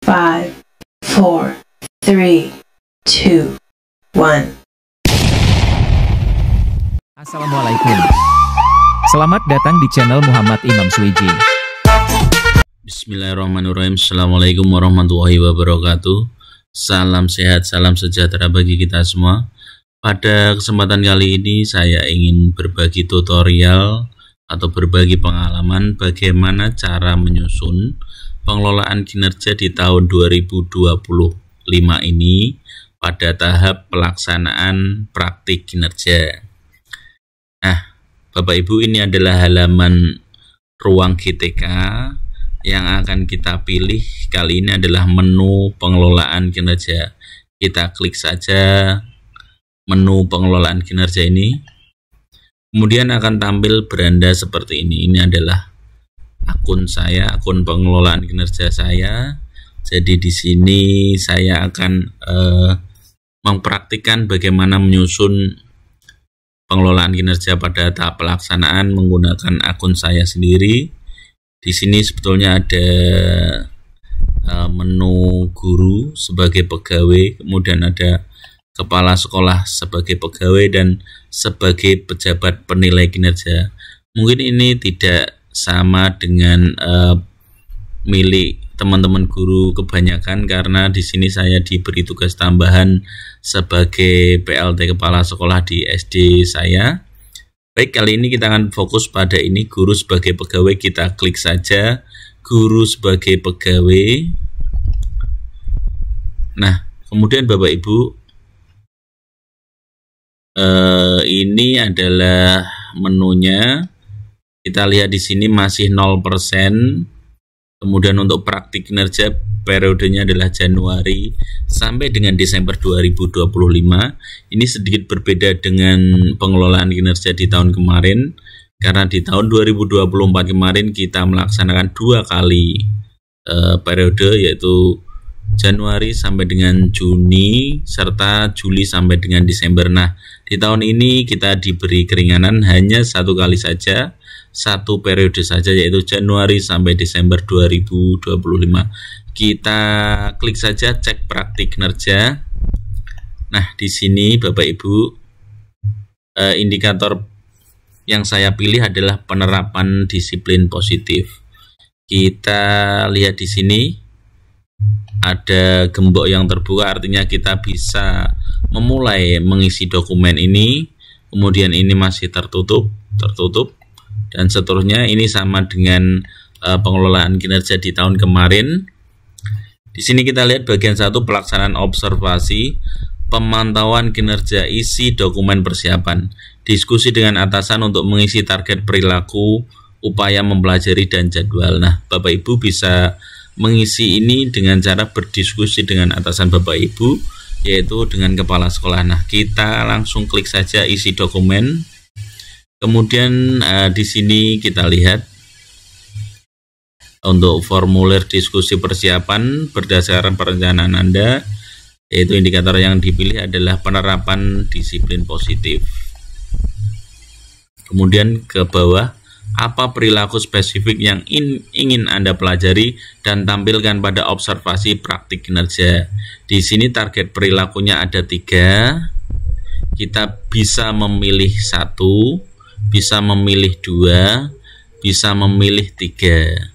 5, 4, 3, 2, 1. Assalamualaikum. Selamat datang di channel Muhammad Imam Swiji. Bismillahirrahmanirrahim. Assalamualaikum warahmatullahi wabarakatuh. Salam sehat, salam sejahtera bagi kita semua. Pada kesempatan kali ini saya ingin berbagi tutorial atau berbagi pengalaman bagaimana cara menyusun pengelolaan kinerja di tahun 2025 ini pada tahap pelaksanaan praktik kinerja. Nah, Bapak Ibu, ini adalah halaman ruang GTK yang akan kita pilih. Kali ini adalah menu pengelolaan kinerja. Kita klik saja menu pengelolaan kinerja ini. Kemudian akan tampil beranda seperti ini. Ini adalah akun saya, akun pengelolaan kinerja saya. Jadi di sini saya akan mempraktikkan bagaimana menyusun pengelolaan kinerja pada tahap pelaksanaan menggunakan akun saya sendiri. Di sini sebetulnya ada menu guru sebagai pegawai, kemudian ada kepala sekolah sebagai pegawai dan sebagai pejabat penilai kinerja. Mungkin ini tidak sama dengan milik teman-teman guru kebanyakan, karena di sini saya diberi tugas tambahan sebagai PLT kepala sekolah di SD saya. Baik, kali ini kita akan fokus pada ini, guru sebagai pegawai. Kita klik saja guru sebagai pegawai. Nah, kemudian Bapak Ibu, ini adalah menunya. Kita lihat di sini masih 0%. Kemudian untuk praktik kinerja periodenya adalah Januari sampai dengan Desember 2025. Ini sedikit berbeda dengan pengelolaan kinerja di tahun kemarin, karena di tahun 2024 kemarin kita melaksanakan 2 kali periode, yaitu Januari sampai dengan Juni serta Juli sampai dengan Desember. Nah, di tahun ini kita diberi keringanan hanya 1 kali saja, 1 periode saja, yaitu Januari sampai Desember 2025. Kita klik saja cek praktik kinerja. Nah, di sini Bapak Ibu, indikator yang saya pilih adalah penerapan disiplin positif. Kita lihat di sini ada gembok yang terbuka, artinya kita bisa memulai mengisi dokumen ini. Kemudian ini masih tertutup, dan seterusnya. Ini sama dengan pengelolaan kinerja di tahun kemarin. Di sini kita lihat bagian 1, pelaksanaan observasi, pemantauan kinerja, isi dokumen persiapan, diskusi dengan atasan untuk mengisi target perilaku, upaya mempelajari dan jadwal. Nah, Bapak Ibu bisa mengisi ini dengan cara berdiskusi dengan atasan Bapak Ibu, yaitu dengan kepala sekolah. Nah, kita langsung klik saja isi dokumen. Kemudian di sini kita lihat untuk formulir diskusi persiapan berdasarkan perencanaan Anda, yaitu indikator yang dipilih adalah penerapan disiplin positif. Kemudian ke bawah, apa perilaku spesifik yang ingin Anda pelajari dan tampilkan pada observasi praktik kinerja. Di sini target perilakunya ada 3. Kita bisa memilih 1, bisa memilih 2, bisa memilih 3.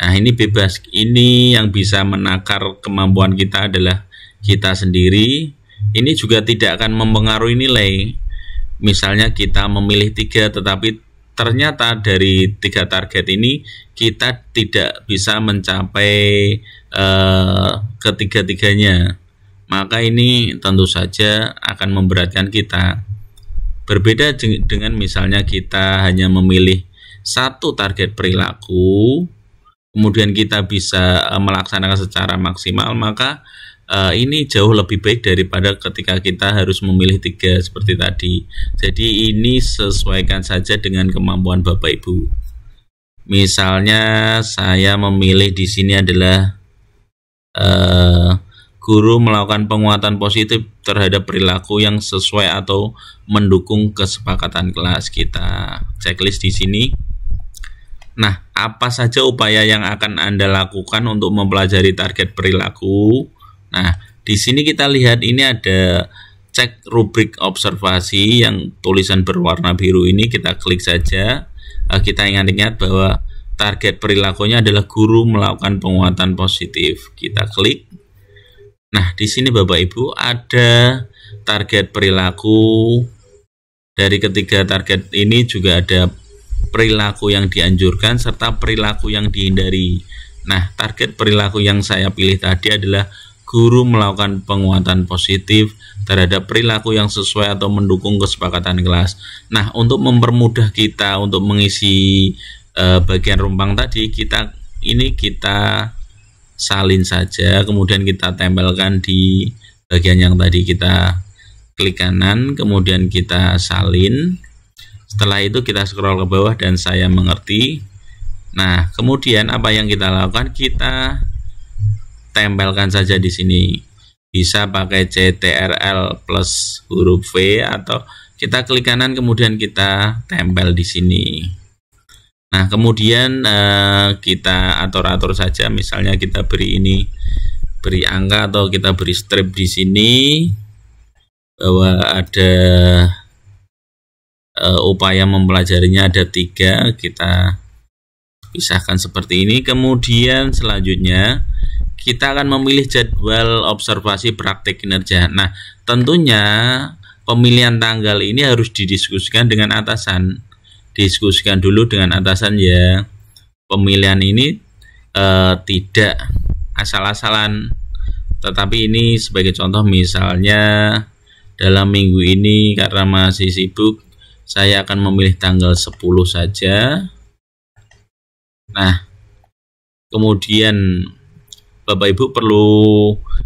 Nah, ini bebas. Ini yang bisa menakar kemampuan kita adalah kita sendiri. Ini juga tidak akan mempengaruhi nilai. Misalnya kita memilih 3, tetapi ternyata dari 3 target ini kita tidak bisa mencapai ketiga-tiganya, maka ini tentu saja akan memberatkan kita. Berbeda dengan misalnya kita hanya memilih 1 target perilaku, kemudian kita bisa melaksanakan secara maksimal, maka ini jauh lebih baik daripada ketika kita harus memilih 3 seperti tadi. Jadi ini sesuaikan saja dengan kemampuan Bapak Ibu. Misalnya saya memilih di sini adalah guru melakukan penguatan positif terhadap perilaku yang sesuai atau mendukung kesepakatan kelas. Kita checklist di sini. Nah, apa saja upaya yang akan Anda lakukan untuk mempelajari target perilaku? Nah, di sini kita lihat ini ada cek rubrik observasi yang tulisan berwarna biru ini, kita klik saja. Kita ingat-ingat bahwa target perilakunya adalah guru melakukan penguatan positif. Kita klik. Nah, di sini Bapak Ibu ada target perilaku. Dari ketiga target ini juga ada perilaku yang dianjurkan serta perilaku yang dihindari. Nah, target perilaku yang saya pilih tadi adalah guru melakukan penguatan positif terhadap perilaku yang sesuai atau mendukung kesepakatan kelas. Nah, untuk mempermudah kita untuk mengisi bagian rumpang tadi, kita salin saja, kemudian kita tempelkan di bagian yang tadi. Kita klik kanan, kemudian kita salin. Setelah itu kita scroll ke bawah dan saya mengerti. Nah, kemudian apa yang kita lakukan? Kita tempelkan saja di sini. Bisa pakai CTRL plus huruf V atau kita klik kanan kemudian kita tempel di sini. Nah, kemudian kita atur-atur saja. Misalnya kita beri angka atau kita beri strip di sini bahwa ada upaya mempelajarinya ada 3, kita pisahkan seperti ini. Kemudian selanjutnya kita akan memilih jadwal observasi praktik kinerja. Nah, tentunya pemilihan tanggal ini harus didiskusikan dengan atasan. Diskusikan dulu dengan atasan ya. Pemilihan ini tidak asal-asalan, tetapi ini sebagai contoh, misalnya dalam minggu ini karena masih sibuk, saya akan memilih tanggal 10 saja. Nah, kemudian Bapak Ibu perlu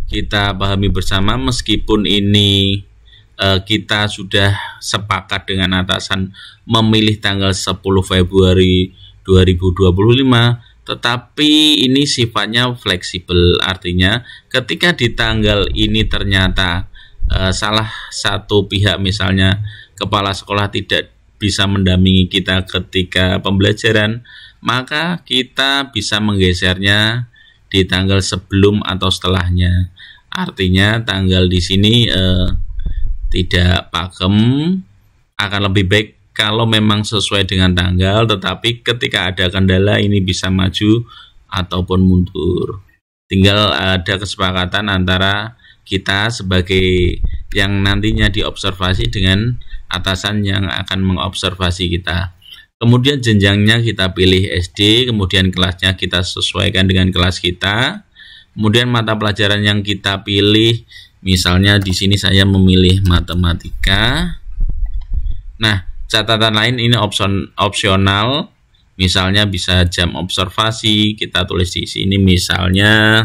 kita pahami bersama, meskipun ini kita sudah sepakat dengan atasan memilih tanggal 10 Februari 2025, tetapi ini sifatnya fleksibel. Artinya ketika di tanggal ini ternyata salah satu pihak, misalnya kepala sekolah, tidak bisa mendampingi kita ketika pembelajaran, maka kita bisa menggesernya di tanggal sebelum atau setelahnya. Artinya tanggal di sini tidak pakem, akan lebih baik kalau memang sesuai dengan tanggal, tetapi ketika ada kendala ini bisa maju ataupun mundur. Tinggal ada kesepakatan antara kita sebagai yang nantinya diobservasi dengan atasan yang akan mengobservasi kita. Kemudian jenjangnya kita pilih SD, kemudian kelasnya kita sesuaikan dengan kelas kita. Kemudian mata pelajaran yang kita pilih, misalnya di sini saya memilih matematika. Nah, catatan lain ini opsional. Misalnya bisa jam observasi, kita tulis di sini, misalnya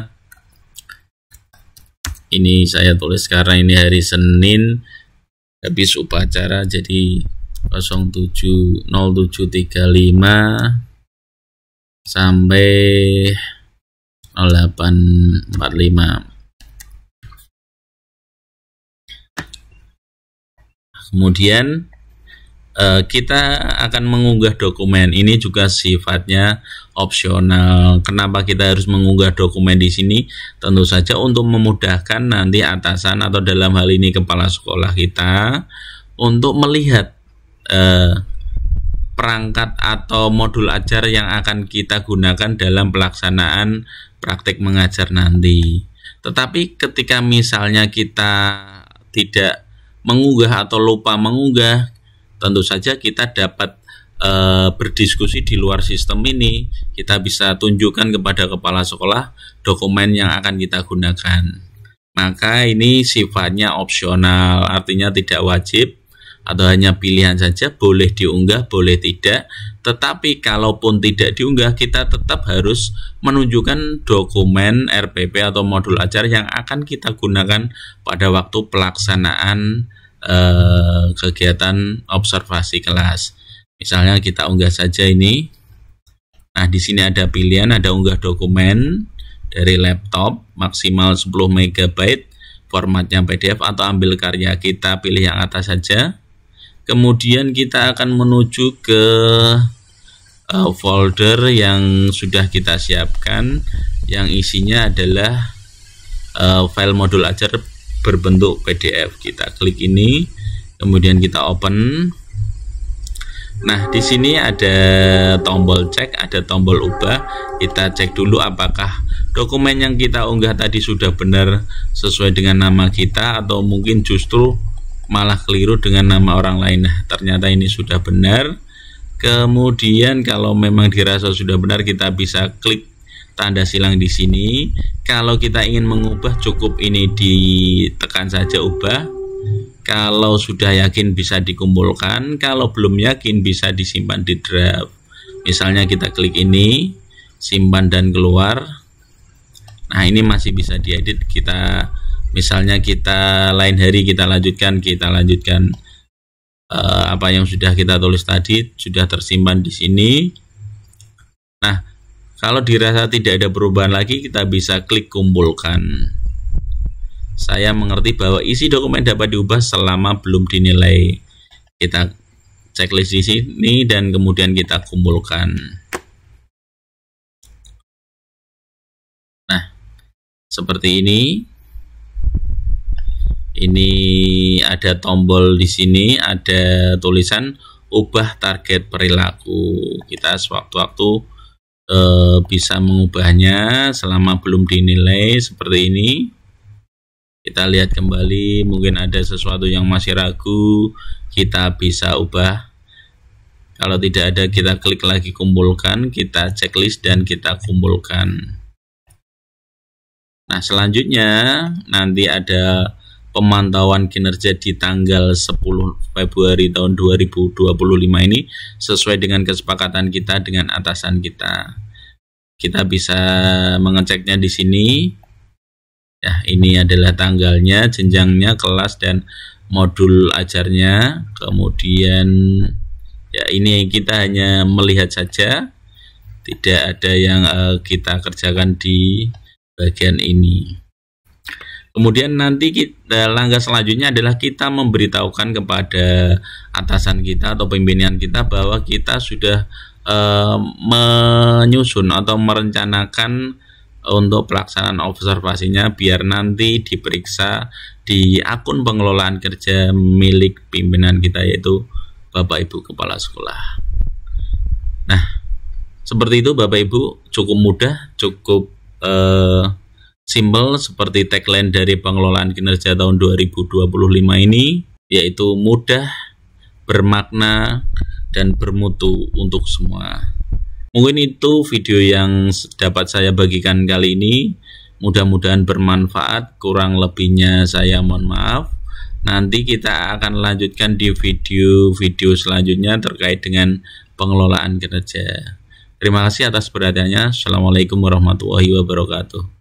ini saya tulis karena ini hari Senin habis upacara, jadi 07.07.35 sampai 08.45. Kemudian kita akan mengunggah dokumen. Ini juga sifatnya opsional. Kenapa kita harus mengunggah dokumen di sini? Tentu saja untuk memudahkan nanti atasan atau dalam hal ini kepala sekolah kita untuk melihat perangkat atau modul ajar yang akan kita gunakan dalam pelaksanaan praktik mengajar nanti. Tetapi ketika misalnya kita tidak mengunggah atau lupa mengunggah, tentu saja kita dapat berdiskusi di luar sistem ini. Kita bisa tunjukkan kepada kepala sekolah dokumen yang akan kita gunakan. Maka ini sifatnya opsional, artinya tidak wajib atau hanya pilihan saja, boleh diunggah, boleh tidak. Tetapi kalaupun tidak diunggah, kita tetap harus menunjukkan dokumen RPP atau modul ajar yang akan kita gunakan pada waktu pelaksanaan kegiatan observasi kelas. Misalnya kita unggah saja ini. Nah, di sini ada pilihan, ada unggah dokumen dari laptop maksimal 10 MB, formatnya PDF atau ambil karya. Kita pilih yang atas saja. Kemudian kita akan menuju ke folder yang sudah kita siapkan, yang isinya adalah file modul ajar berbentuk PDF. Kita klik ini, kemudian kita open. Nah, di sini ada tombol cek, ada tombol ubah. Kita cek dulu apakah dokumen yang kita unggah tadi sudah benar sesuai dengan nama kita, atau mungkin justru malah keliru dengan nama orang lain. Nah, ternyata ini sudah benar. Kemudian kalau memang dirasa sudah benar, kita bisa klik tanda silang di sini. Kalau kita ingin mengubah, cukup ini ditekan saja ubah. Kalau sudah yakin bisa dikumpulkan, kalau belum yakin bisa disimpan di draft. Misalnya kita klik ini, simpan dan keluar. Nah, ini masih bisa diedit. Misalnya kita lain hari kita lanjutkan apa yang sudah kita tulis tadi sudah tersimpan di sini. Nah, kalau dirasa tidak ada perubahan lagi, kita bisa klik kumpulkan. Saya mengerti bahwa isi dokumen dapat diubah selama belum dinilai. Kita checklist di sini dan kemudian kita kumpulkan. Nah, seperti ini. Ini ada tombol di sini, ada tulisan ubah target perilaku. Kita sewaktu-waktu bisa mengubahnya selama belum dinilai seperti ini. Kita lihat kembali, mungkin ada sesuatu yang masih ragu, kita bisa ubah. Kalau tidak ada, kita klik lagi kumpulkan, kita checklist dan kita kumpulkan. Nah, selanjutnya nanti ada pemantauan kinerja di tanggal 10 Februari tahun 2025 ini sesuai dengan kesepakatan kita dengan atasan kita. Kita bisa mengeceknya di sini. Ya, ini adalah tanggalnya, jenjangnya, kelas dan modul ajarnya. Kemudian ya, ini kita hanya melihat saja, tidak ada yang kita kerjakan di bagian ini. Kemudian nanti langkah selanjutnya adalah kita memberitahukan kepada atasan kita atau pimpinan kita bahwa kita sudah menyusun atau merencanakan untuk pelaksanaan observasinya, biar nanti diperiksa di akun pengelolaan kerja milik pimpinan kita, yaitu Bapak Ibu Kepala Sekolah. Nah, seperti itu Bapak Ibu, cukup mudah, cukup simple seperti tagline dari pengelolaan kinerja tahun 2025 ini, yaitu mudah, bermakna, dan bermutu untuk semua. Mungkin itu video yang dapat saya bagikan kali ini. Mudah-mudahan bermanfaat. Kurang lebihnya saya mohon maaf. Nanti kita akan lanjutkan di video-video selanjutnya terkait dengan pengelolaan kinerja. Terima kasih atas perhatiannya. Assalamualaikum warahmatullahi wabarakatuh.